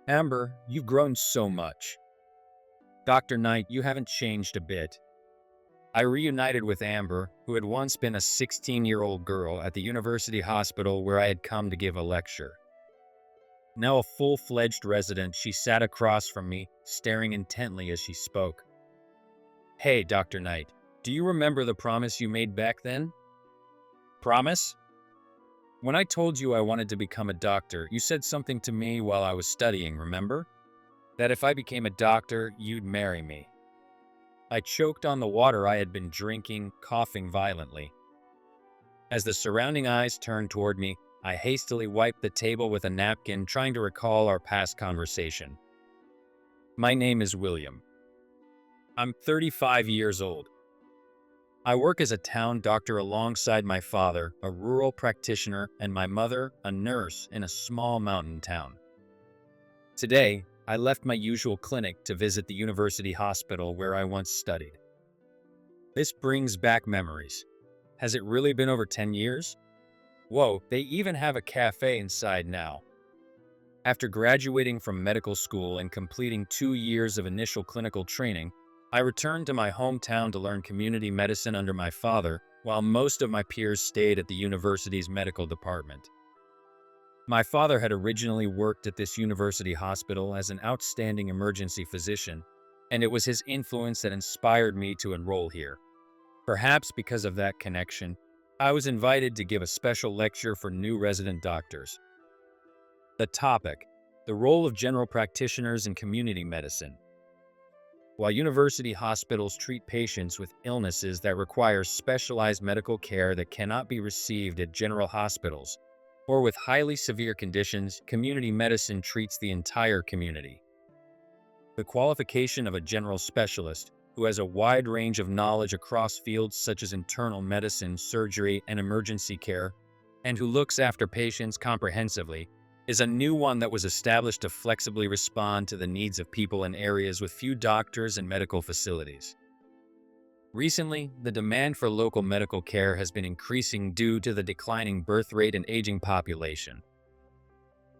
Amber, you've grown so much. Dr. Knight, you haven't changed a bit. I reunited with Amber, who had once been a 16-year-old girl at the university hospital where I had come to give a lecture. Now a full-fledged resident, she sat across from me, staring intently as she spoke. Hey, Dr. Knight, do you remember the promise you made back then? Promise? When I told you I wanted to become a doctor, you said something to me while I was studying, remember? That if I became a doctor, you'd marry me. I choked on the water I had been drinking, coughing violently. As the surrounding eyes turned toward me, I hastily wiped the table with a napkin, trying to recall our past conversation. My name is William. I'm 35 years old. I work as a town doctor alongside my father, a rural practitioner, and my mother, a nurse in a small mountain town. Today, I left my usual clinic to visit the university hospital where I once studied. This brings back memories. Has it really been over 10 years? Whoa, they even have a cafe inside now. After graduating from medical school and completing 2 years of initial clinical training, I returned to my hometown to learn community medicine under my father, while most of my peers stayed at the university's medical department. My father had originally worked at this university hospital as an outstanding emergency physician, and it was his influence that inspired me to enroll here. Perhaps because of that connection, I was invited to give a special lecture for new resident doctors. The topic: the role of general practitioners in community medicine. While university hospitals treat patients with illnesses that require specialized medical care that cannot be received at general hospitals, or with highly severe conditions, community medicine treats the entire community. The qualification of a general specialist, who has a wide range of knowledge across fields such as internal medicine, surgery, and emergency care, and who looks after patients comprehensively, is a new one that was established to flexibly respond to the needs of people in areas with few doctors and medical facilities. Recently, the demand for local medical care has been increasing due to the declining birth rate and aging population.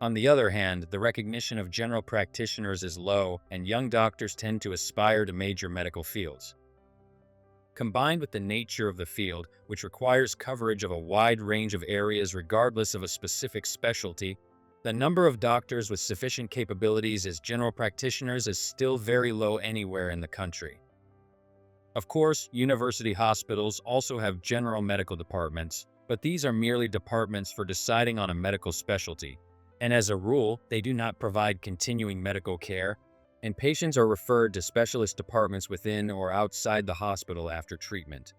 On the other hand, the recognition of general practitioners is low, and young doctors tend to aspire to major medical fields. Combined with the nature of the field, which requires coverage of a wide range of areas regardless of a specific specialty, the number of doctors with sufficient capabilities as general practitioners is still very low anywhere in the country. Of course, university hospitals also have general medical departments, but these are merely departments for deciding on a medical specialty, and as a rule, they do not provide continuing medical care, and patients are referred to specialist departments within or outside the hospital after treatment.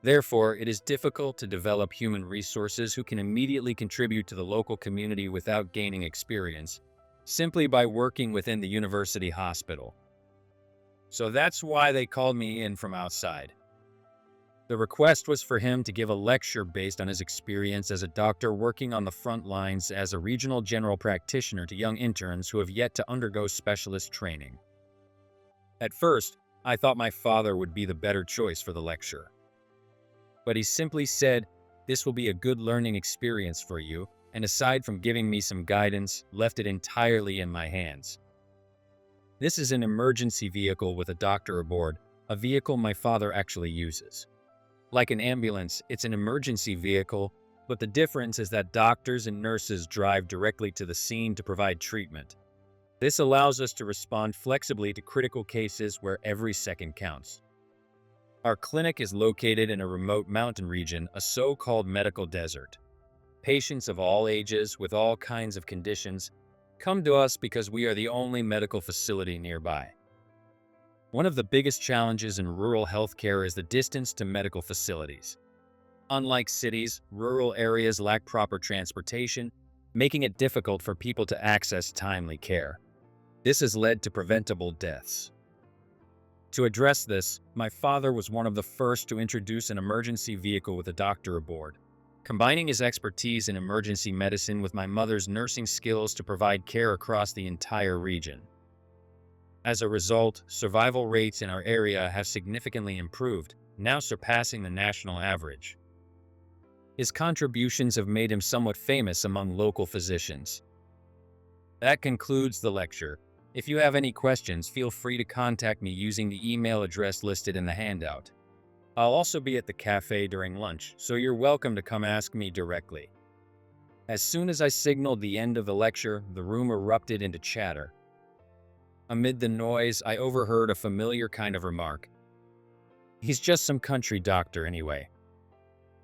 Therefore, it is difficult to develop human resources who can immediately contribute to the local community without gaining experience, simply by working within the university hospital. So that's why they called me in from outside. The request was for him to give a lecture based on his experience as a doctor working on the front lines as a regional general practitioner to young interns who have yet to undergo specialist training. At first, I thought my father would be the better choice for the lecture. But he simply said, "This will be a good learning experience for you," and aside from giving me some guidance, left it entirely in my hands. This is an emergency vehicle with a doctor aboard, a vehicle my father actually uses. Like an ambulance, it's an emergency vehicle, but the difference is that doctors and nurses drive directly to the scene to provide treatment. This allows us to respond flexibly to critical cases where every second counts. Our clinic is located in a remote mountain region, a so-called medical desert. Patients of all ages, with all kinds of conditions, come to us because we are the only medical facility nearby. One of the biggest challenges in rural healthcare is the distance to medical facilities. Unlike cities, rural areas lack proper transportation, making it difficult for people to access timely care. This has led to preventable deaths. To address this, my father was one of the first to introduce an emergency vehicle with a doctor aboard, combining his expertise in emergency medicine with my mother's nursing skills to provide care across the entire region. As a result, survival rates in our area have significantly improved, now surpassing the national average. His contributions have made him somewhat famous among local physicians. That concludes the lecture. If you have any questions, feel free to contact me using the email address listed in the handout. I'll also be at the cafe during lunch, so you're welcome to come ask me directly. As soon as I signaled the end of the lecture, the room erupted into chatter. Amid the noise, I overheard a familiar kind of remark. "He's just some country doctor anyway."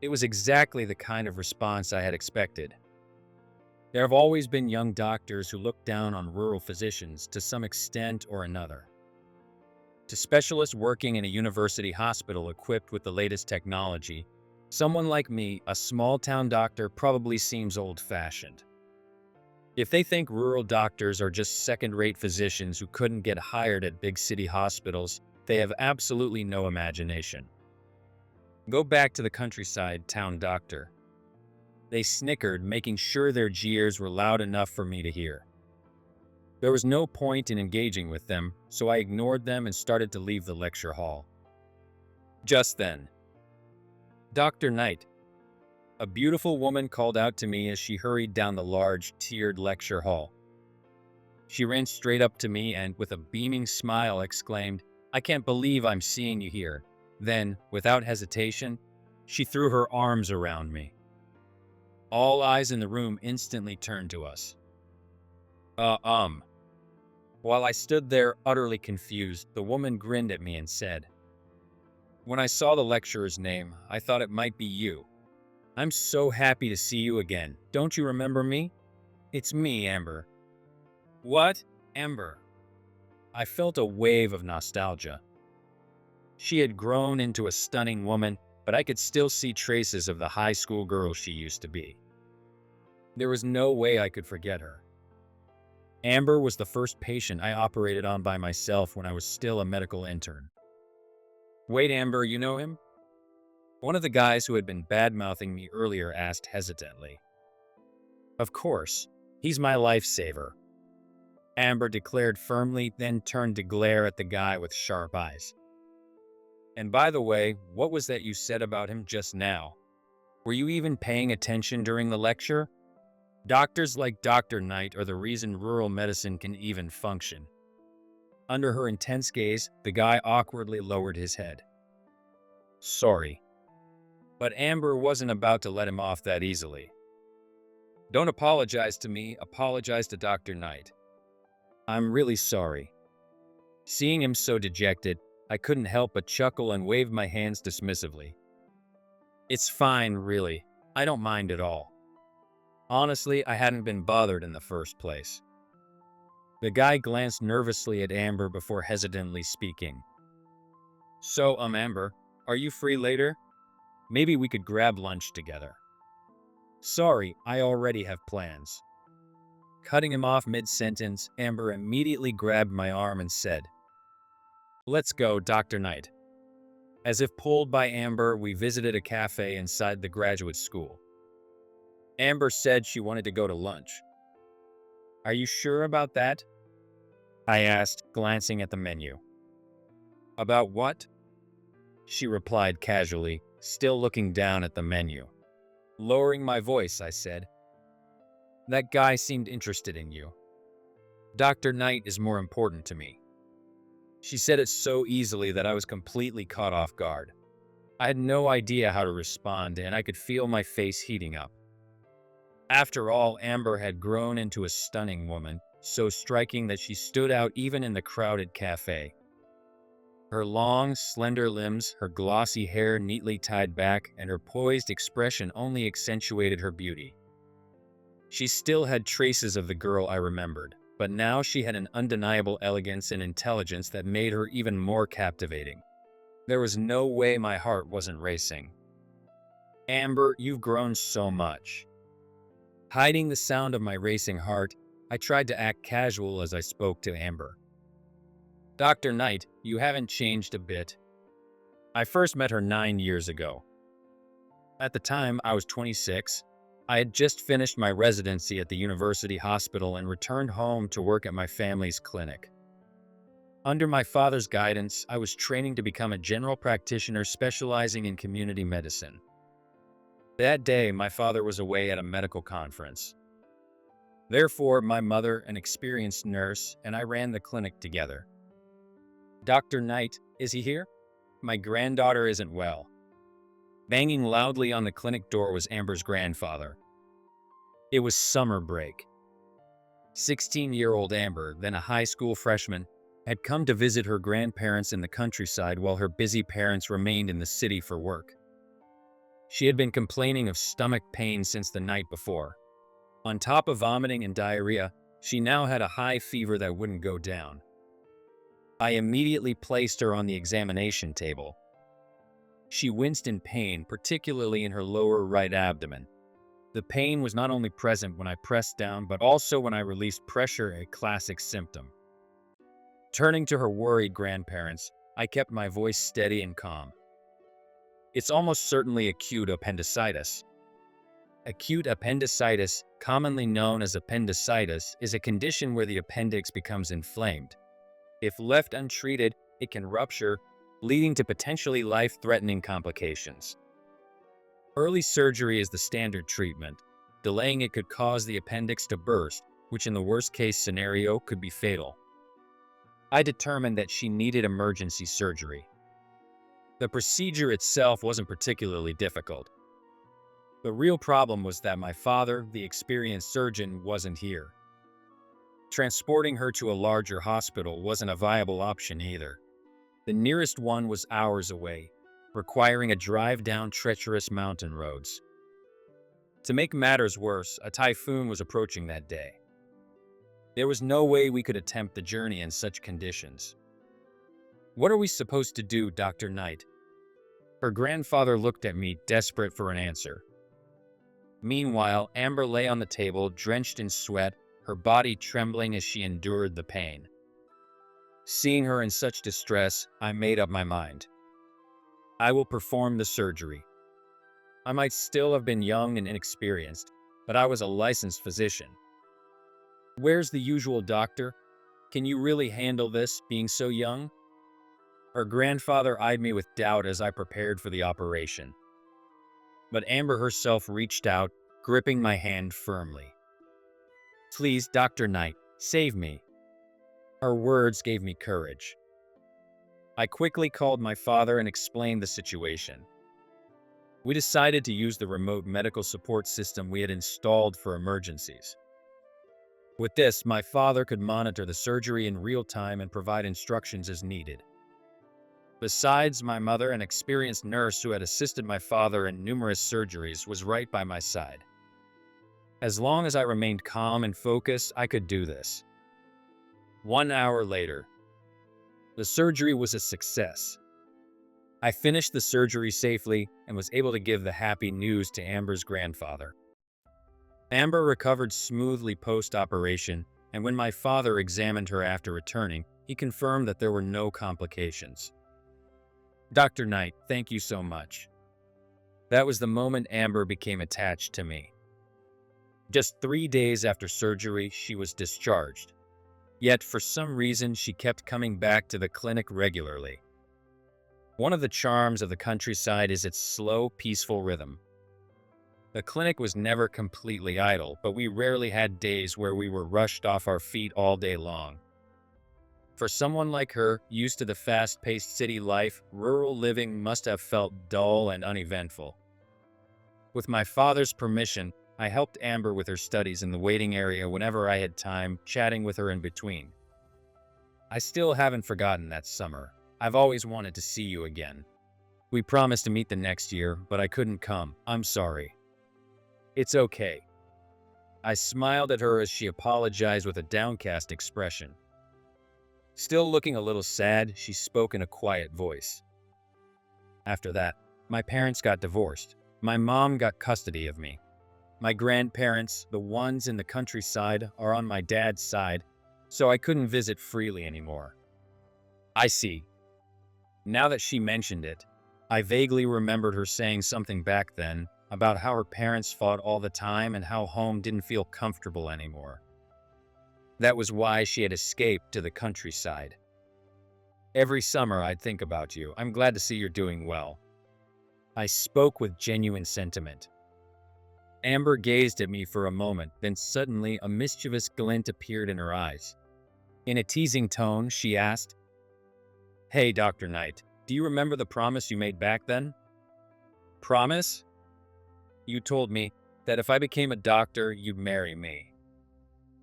It was exactly the kind of response I had expected. There have always been young doctors who look down on rural physicians to some extent or another. To specialists working in a university hospital equipped with the latest technology, someone like me, a small-town doctor, probably seems old-fashioned. If they think rural doctors are just second-rate physicians who couldn't get hired at big city hospitals, they have absolutely no imagination. Go back to the countryside town doctor. They snickered, making sure their jeers were loud enough for me to hear. There was no point in engaging with them, so I ignored them and started to leave the lecture hall. Just then, "Dr. Knight," a beautiful woman called out to me as she hurried down the large, tiered lecture hall. She ran straight up to me and, with a beaming smile, exclaimed, "I can't believe I'm seeing you here." Then, without hesitation, she threw her arms around me. All eyes in the room instantly turned to us. While I stood there utterly confused, the woman grinned at me and said, "When I saw the lecturer's name, I thought it might be you. I'm so happy to see you again. Don't you remember me? It's me, Amber." "What? Amber?" I felt a wave of nostalgia. She had grown into a stunning woman, but I could still see traces of the high school girl she used to be. There was no way I could forget her. Amber was the first patient I operated on by myself when I was still a medical intern. "Wait, Amber, you know him?" One of the guys who had been bad-mouthing me earlier asked hesitantly. "Of course, he's my lifesaver," Amber declared firmly, then turned to glare at the guy with sharp eyes. "And by the way, what was that you said about him just now? Were you even paying attention during the lecture? Doctors like Dr. Knight are the reason rural medicine can even function." Under her intense gaze, the guy awkwardly lowered his head. "Sorry." But Amber wasn't about to let him off that easily. "Don't apologize to me, apologize to Dr. Knight." "I'm really sorry." Seeing him so dejected, I couldn't help but chuckle and wave my hands dismissively. "It's fine, really. I don't mind at all." Honestly, I hadn't been bothered in the first place. The guy glanced nervously at Amber before hesitantly speaking. "So, Amber, are you free later? Maybe we could grab lunch together." "Sorry, I already have plans." Cutting him off mid-sentence, Amber immediately grabbed my arm and said, "Let's go, Dr. Knight." As if pulled by Amber, we visited a cafe inside the graduate school. Amber said she wanted to go to lunch. "Are you sure about that?" I asked, glancing at the menu. "About what?" she replied casually, still looking down at the menu. Lowering my voice, I said, "That guy seemed interested in you. Dr. Knight is more important to me." She said it so easily that I was completely caught off guard. I had no idea how to respond, and I could feel my face heating up. After all, Amber had grown into a stunning woman, so striking that she stood out even in the crowded cafe. Her long, slender limbs, her glossy hair neatly tied back, and her poised expression only accentuated her beauty. She still had traces of the girl I remembered, but now she had an undeniable elegance and intelligence that made her even more captivating. There was no way my heart wasn't racing. "Amber, you've grown so much." Hiding the sound of my racing heart, I tried to act casual as I spoke to Amber. "Dr. Knight, you haven't changed a bit." I first met her 9 years ago. At the time, I was 26. I had just finished my residency at the university hospital and returned home to work at my family's clinic. Under my father's guidance, I was training to become a general practitioner specializing in community medicine. That day, my father was away at a medical conference. Therefore, my mother, an experienced nurse, and I ran the clinic together. Dr. Knight, is he here? My granddaughter isn't well. Banging loudly on the clinic door was Amber's grandfather. It was summer break. 16-year-old Amber, then a high school freshman, had come to visit her grandparents in the countryside while her busy parents remained in the city for work. She had been complaining of stomach pain since the night before. On top of vomiting and diarrhea, she now had a high fever that wouldn't go down. I immediately placed her on the examination table. She winced in pain, particularly in her lower right abdomen. The pain was not only present when I pressed down, but also when I released pressure, a classic symptom. Turning to her worried grandparents, I kept my voice steady and calm. It's almost certainly acute appendicitis. Acute appendicitis, commonly known as appendicitis, is a condition where the appendix becomes inflamed. If left untreated, it can rupture, leading to potentially life-threatening complications. Early surgery is the standard treatment. Delaying it could cause the appendix to burst, which in the worst-case scenario could be fatal. I determined that she needed emergency surgery. The procedure itself wasn't particularly difficult. The real problem was that my father, the experienced surgeon, wasn't here. Transporting her to a larger hospital wasn't a viable option either. The nearest one was hours away, requiring a drive down treacherous mountain roads. To make matters worse, a typhoon was approaching that day. There was no way we could attempt the journey in such conditions. What are we supposed to do, Dr. Knight? Her grandfather looked at me, desperate for an answer. Meanwhile, Amber lay on the table, drenched in sweat, her body trembling as she endured the pain. Seeing her in such distress, I made up my mind. I will perform the surgery. I might still have been young and inexperienced, but I was a licensed physician. Where's the usual doctor? Can you really handle this, being so young? Her grandfather eyed me with doubt as I prepared for the operation. But Amber herself reached out, gripping my hand firmly. Please, Dr. Knight, save me. Her words gave me courage. I quickly called my father and explained the situation. We decided to use the remote medical support system we had installed for emergencies. With this, my father could monitor the surgery in real time and provide instructions as needed. Besides, my mother, an experienced nurse who had assisted my father in numerous surgeries, was right by my side. As long as I remained calm and focused, I could do this. 1 hour later, the surgery was a success. I finished the surgery safely and was able to give the happy news to Amber's grandfather. Amber recovered smoothly post-operation, and when my father examined her after returning, he confirmed that there were no complications. Dr. Knight, thank you so much. That was the moment Amber became attached to me. Just 3 days after surgery, she was discharged. Yet, for some reason, she kept coming back to the clinic regularly. One of the charms of the countryside is its slow, peaceful rhythm. The clinic was never completely idle, but we rarely had days where we were rushed off our feet all day long. For someone like her, used to the fast-paced city life, rural living must have felt dull and uneventful. With my father's permission, I helped Amber with her studies in the waiting area whenever I had time, chatting with her in between. I still haven't forgotten that summer. I've always wanted to see you again. We promised to meet the next year, but I couldn't come. I'm sorry. It's okay. I smiled at her as she apologized with a downcast expression. Still looking a little sad, she spoke in a quiet voice. After that, my parents got divorced. My mom got custody of me. My grandparents, the ones in the countryside, are on my dad's side, so I couldn't visit freely anymore. I see. Now that she mentioned it, I vaguely remembered her saying something back then about how her parents fought all the time and how home didn't feel comfortable anymore. That was why she had escaped to the countryside. Every summer I'd think about you. I'm glad to see you're doing well. I spoke with genuine sentiment. Amber gazed at me for a moment, then suddenly a mischievous glint appeared in her eyes. In a teasing tone, she asked, "Hey, Dr. Knight, do you remember the promise you made back then?" "Promise?" "You told me that if I became a doctor, you'd marry me."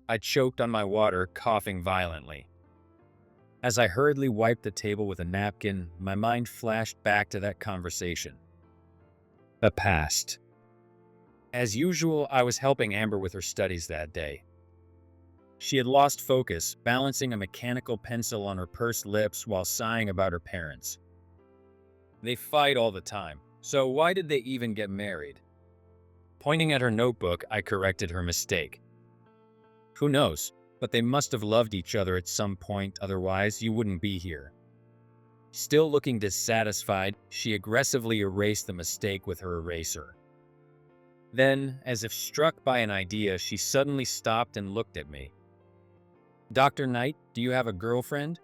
I choked on my water, coughing violently. As I hurriedly wiped the table with a napkin, my mind flashed back to that conversation. The past. As usual, I was helping Amber with her studies that day. She had lost focus, balancing a mechanical pencil on her pursed lips while sighing about her parents. "They fight all the time, so why did they even get married?" Pointing at her notebook, I corrected her mistake. "Who knows, but they must have loved each other at some point, otherwise you wouldn't be here." Still looking dissatisfied, she aggressively erased the mistake with her eraser. Then, as if struck by an idea, she suddenly stopped and looked at me. "Dr. Knight, do you have a girlfriend?"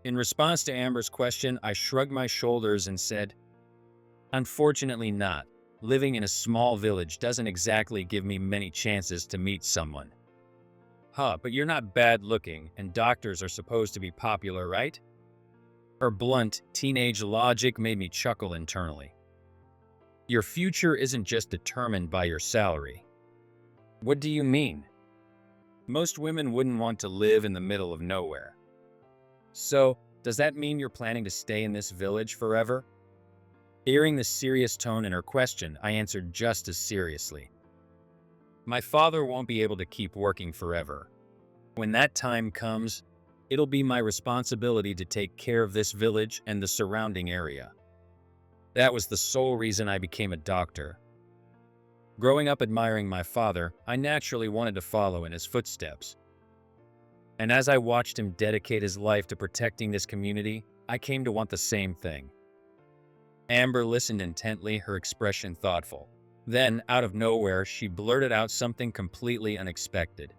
In response to Amber's question, I shrugged my shoulders and said, "Unfortunately not. Living in a small village doesn't exactly give me many chances to meet someone." "Huh, but you're not bad looking, and doctors are supposed to be popular, right?" Her blunt, teenage logic made me chuckle internally. "Your future isn't just determined by your salary." "What do you mean?" "Most women wouldn't want to live in the middle of nowhere." "So, does that mean you're planning to stay in this village forever?" Hearing the serious tone in her question, I answered just as seriously. "My father won't be able to keep working forever. When that time comes, it'll be my responsibility to take care of this village and the surrounding area." That was the sole reason I became a doctor. Growing up admiring my father, I naturally wanted to follow in his footsteps. And as I watched him dedicate his life to protecting this community, I came to want the same thing. Amber listened intently, her expression thoughtful. Then, out of nowhere, she blurted out something completely unexpected.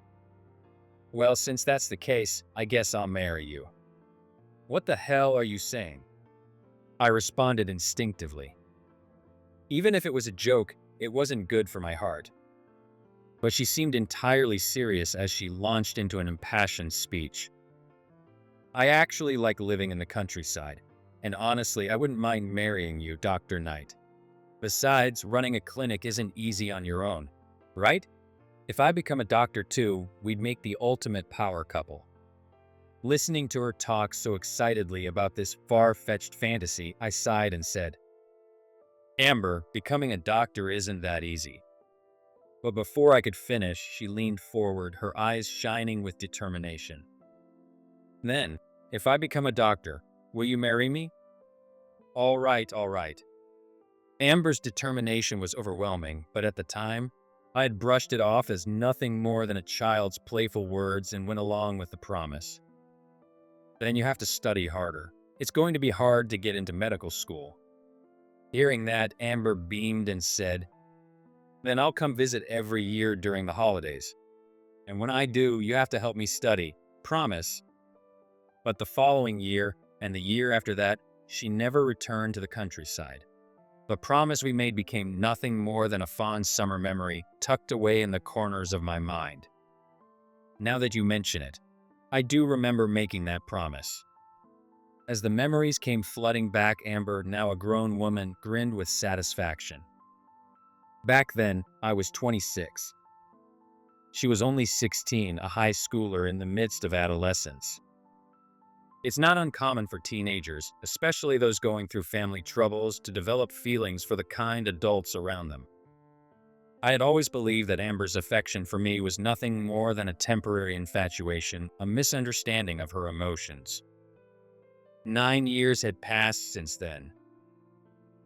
"Well, since that's the case, I guess I'll marry you." "What the hell are you saying?" I responded instinctively. Even if it was a joke, it wasn't good for my heart. But she seemed entirely serious as she launched into an impassioned speech. "I actually like living in the countryside, and honestly, I wouldn't mind marrying you, Dr. Knight. Besides, running a clinic isn't easy on your own, right? If I become a doctor too, we'd make the ultimate power couple." Listening to her talk so excitedly about this far-fetched fantasy, I sighed and said, "Amber, becoming a doctor isn't that easy." But before I could finish, she leaned forward, her eyes shining with determination. "Then, if I become a doctor, will you marry me?" All right, all right." Amber's determination was overwhelming, but at the time, I had brushed it off as nothing more than a child's playful words and went along with the promise. "Then you have to study harder. It's going to be hard to get into medical school." Hearing that, Amber beamed and said, "Then I'll come visit every year during the holidays. And when I do, you have to help me study. Promise." But the following year, and the year after that, she never returned to the countryside. The promise we made became nothing more than a fond summer memory tucked away in the corners of my mind. Now that you mention it, I do remember making that promise. As the memories came flooding back, Amber, now a grown woman, grinned with satisfaction. Back then, I was 26. She was only 16, a high schooler in the midst of adolescence. It's not uncommon for teenagers, especially those going through family troubles, to develop feelings for the kind adults around them. I had always believed that Amber's affection for me was nothing more than a temporary infatuation, a misunderstanding of her emotions. 9 years had passed since then.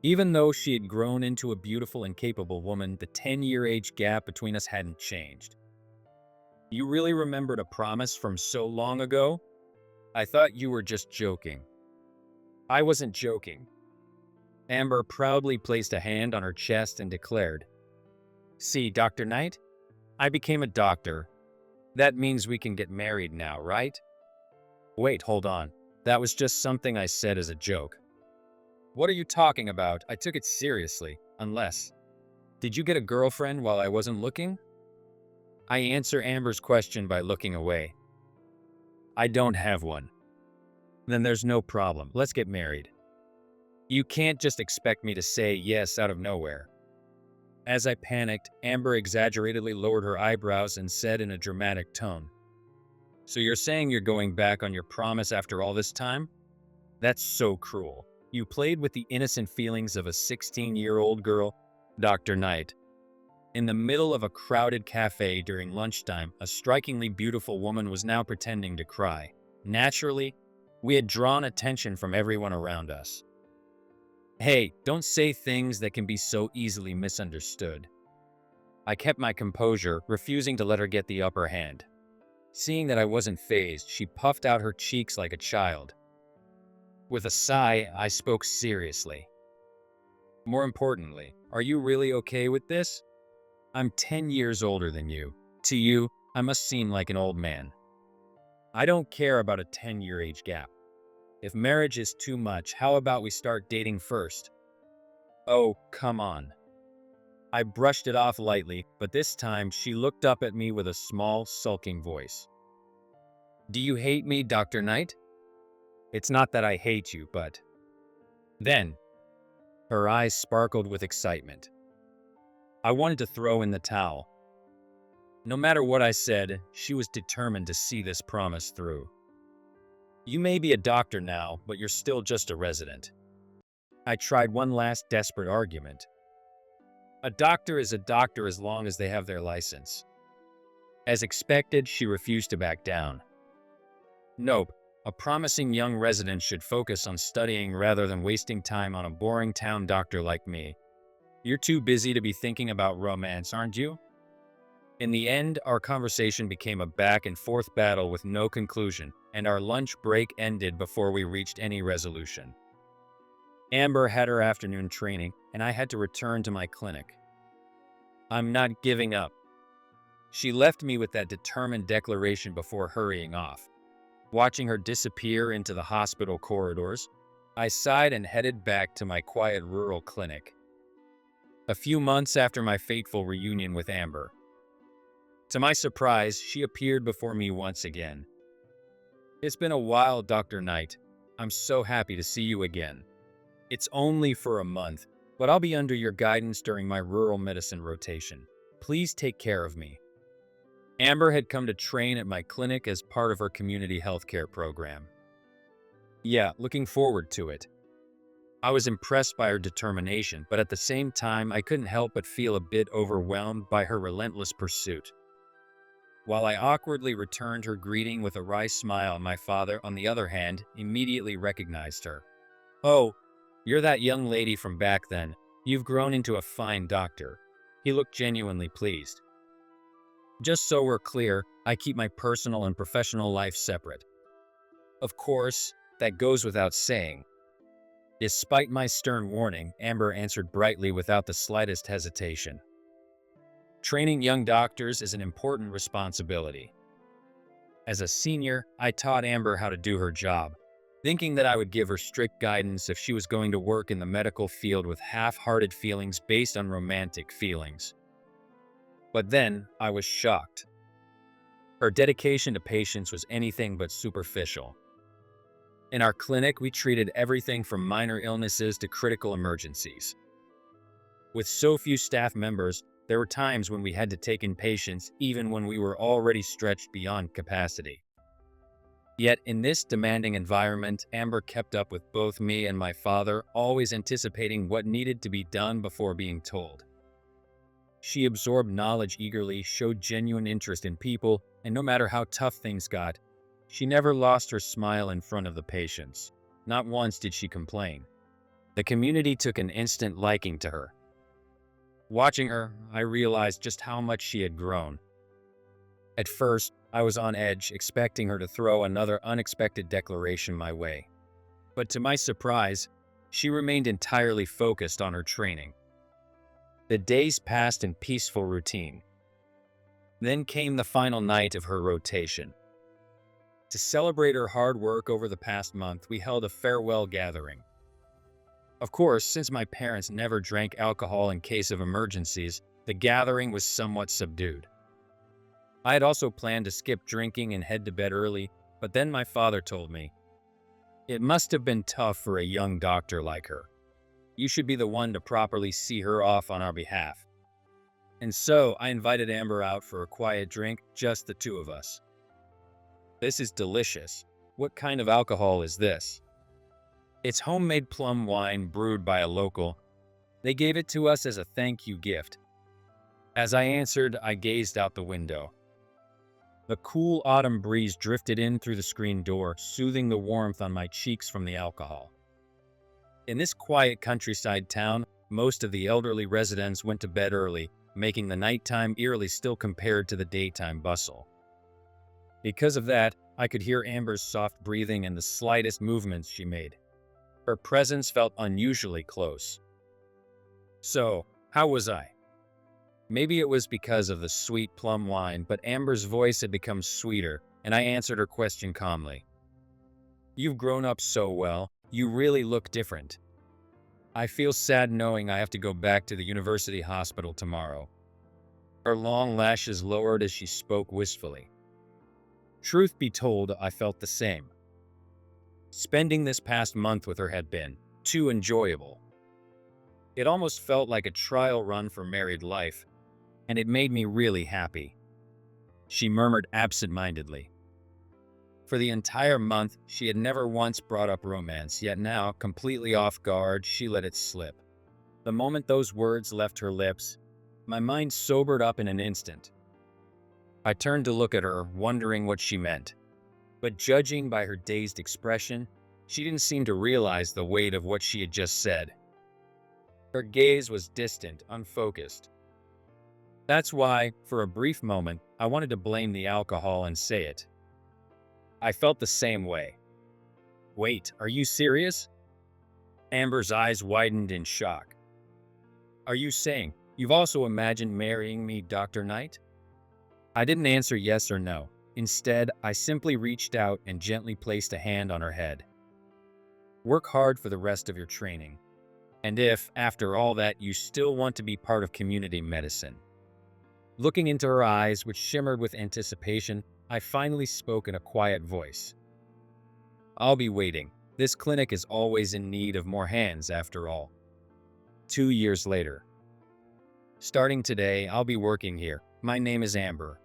Even though she had grown into a beautiful and capable woman, the 10-year age gap between us hadn't changed. "You really remembered a promise from so long ago? I thought you were just joking." I wasn't joking. Amber proudly placed a hand on her chest and declared, "See, Dr. Knight, I became a doctor. That means we can get married now, right?" "Wait, hold on. That was just something I said as a joke." "What are you talking about? I took it seriously, unless..." Did you get a girlfriend while I wasn't looking? I answer Amber's question by looking away. I don't have one. Then there's no problem. Let's get married. You can't just expect me to say yes out of nowhere. As I panicked, Amber exaggeratedly lowered her eyebrows and said in a dramatic tone, "So you're saying you're going back on your promise after all this time? That's so cruel. You played with the innocent feelings of a 16-year-old girl." Dr. Knight. In the middle of a crowded cafe during lunchtime, a strikingly beautiful woman was now pretending to cry. Naturally, we had drawn attention from everyone around us. Hey, don't say things that can be so easily misunderstood. I kept my composure, refusing to let her get the upper hand. Seeing that I wasn't fazed, she puffed out her cheeks like a child. With a sigh, I spoke seriously. More importantly, are you really okay with this? I'm 10 years older than you. To you, I must seem like an old man. I don't care about a 10-year age gap. If marriage is too much, how about we start dating first? Oh, come on. I brushed it off lightly, but this time she looked up at me with a small, sulking voice. Do you hate me, Dr. Knight? It's not that I hate you, but... Then, her eyes sparkled with excitement. I wanted to throw in the towel. No matter what I said, she was determined to see this promise through. You may be a doctor now, but you're still just a resident. I tried one last desperate argument. A doctor is a doctor as long as they have their license. As expected, she refused to back down. Nope, a promising young resident should focus on studying rather than wasting time on a boring town doctor like me. You're too busy to be thinking about romance, aren't you? In the end, our conversation became a back-and-forth battle with no conclusion, and our lunch break ended before we reached any resolution. Amber had her afternoon training, and I had to return to my clinic. I'm not giving up. She left me with that determined declaration before hurrying off. Watching her disappear into the hospital corridors, I sighed and headed back to my quiet rural clinic. A few months after my fateful reunion with Amber, to my surprise, she appeared before me once again. It's been a while, Dr. Knight. I'm so happy to see you again. It's only for a month, but I'll be under your guidance during my rural medicine rotation. Please take care of me. Amber had come to train at my clinic as part of her community healthcare program. Yeah, looking forward to it. I was impressed by her determination, but at the same time, I couldn't help but feel a bit overwhelmed by her relentless pursuit. While I awkwardly returned her greeting with a wry smile, my father, on the other hand, immediately recognized her. Oh, you're that young lady from back then. You've grown into a fine doctor. He looked genuinely pleased. Just so we're clear, I keep my personal and professional life separate. Of course, that goes without saying. Despite my stern warning, Amber answered brightly without the slightest hesitation. Training young doctors is an important responsibility. As a senior, I taught Amber how to do her job, thinking that I would give her strict guidance if she was going to work in the medical field with half-hearted feelings based on romantic feelings. But then, I was shocked. Her dedication to patients was anything but superficial. In our clinic, we treated everything from minor illnesses to critical emergencies. With so few staff members, there were times when we had to take in patients even when we were already stretched beyond capacity. Yet in this demanding environment, Amber kept up with both me and my father, always anticipating what needed to be done before being told. She absorbed knowledge eagerly, showed genuine interest in people, and no matter how tough things got, she never lost her smile in front of the patients. Not once did she complain. The community took an instant liking to her. Watching her, I realized just how much she had grown. At first, I was on edge, expecting her to throw another unexpected declaration my way. But to my surprise, she remained entirely focused on her training. The days passed in peaceful routine. Then came the final night of her rotation. To celebrate her hard work over the past month, we held a farewell gathering. Of course, since my parents never drank alcohol in case of emergencies, the gathering was somewhat subdued. I had also planned to skip drinking and head to bed early, but then my father told me, "It must have been tough for a young doctor like her. You should be the one to properly see her off on our behalf." And so I invited Amber out for a quiet drink, just the two of us. "This is delicious. What kind of alcohol is this?" "It's homemade plum wine brewed by a local. They gave it to us as a thank you gift." As I answered, I gazed out the window. The cool autumn breeze drifted in through the screen door, soothing the warmth on my cheeks from the alcohol. In this quiet countryside town, most of the elderly residents went to bed early, making the nighttime eerily still compared to the daytime bustle. Because of that, I could hear Amber's soft breathing and the slightest movements she made. Her presence felt unusually close. So, how was I? Maybe it was because of the sweet plum wine, but Amber's voice had become sweeter, and I answered her question calmly. "You've grown up so well. You really look different. I feel sad knowing I have to go back to the university hospital tomorrow." Her long lashes lowered as she spoke wistfully. Truth be told, I felt the same. Spending this past month with her had been too enjoyable. It almost felt like a trial run for married life, and it made me really happy. She murmured absent-mindedly. For the entire month, she had never once brought up romance, yet now, completely off guard, she let it slip. The moment those words left her lips, my mind sobered up in an instant. I turned to look at her, wondering what she meant. But judging by her dazed expression, she didn't seem to realize the weight of what she had just said. Her gaze was distant, unfocused. That's why, for a brief moment, I wanted to blame the alcohol and say it. I felt the same way. "Wait, are you serious?" Amber's eyes widened in shock. "Are you saying you've also imagined marrying me, Dr. Knight?" I didn't answer yes or no. Instead, I simply reached out and gently placed a hand on her head. "Work hard for the rest of your training. And if, after all that, you still want to be part of community medicine." Looking into her eyes, which shimmered with anticipation, I finally spoke in a quiet voice. "I'll be waiting. This clinic is always in need of more hands, after all." 2 years later. Starting today, I'll be working here. My name is Amber.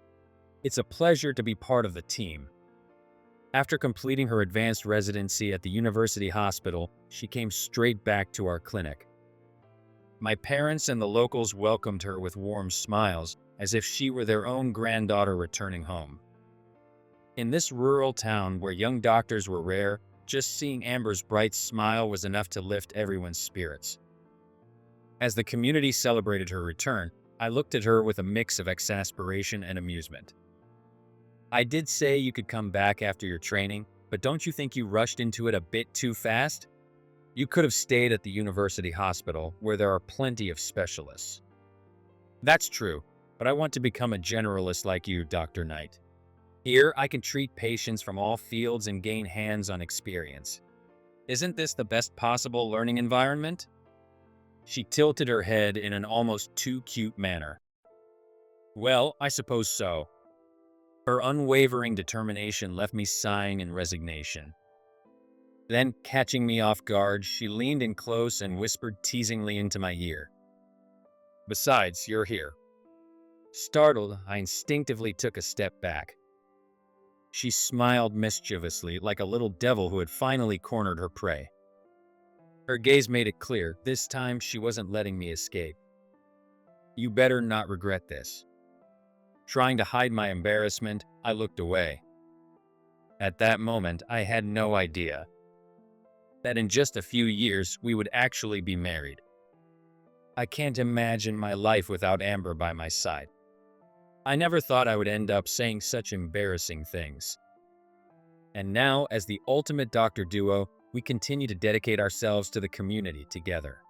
It's a pleasure to be part of the team. After completing her advanced residency at the university hospital, she came straight back to our clinic. My parents and the locals welcomed her with warm smiles, as if she were their own granddaughter returning home. In this rural town where young doctors were rare, just seeing Amber's bright smile was enough to lift everyone's spirits. As the community celebrated her return, I looked at her with a mix of exasperation and amusement. "I did say you could come back after your training, but don't you think you rushed into it a bit too fast? You could have stayed at the university hospital, where there are plenty of specialists." "That's true, but I want to become a generalist like you, Dr. Knight. Here, I can treat patients from all fields and gain hands-on experience. Isn't this the best possible learning environment?" She tilted her head in an almost too cute manner. "Well, I suppose so." Her unwavering determination left me sighing in resignation. Then, catching me off guard, she leaned in close and whispered teasingly into my ear. "Besides, you're here." Startled, I instinctively took a step back. She smiled mischievously, like a little devil who had finally cornered her prey. Her gaze made it clear, this time she wasn't letting me escape. "You better not regret this." Trying to hide my embarrassment, I looked away. At that moment, I had no idea that in just a few years we would actually be married. I can't imagine my life without Amber by my side. I never thought I would end up saying such embarrassing things. And now, as the ultimate doctor duo, we continue to dedicate ourselves to the community together.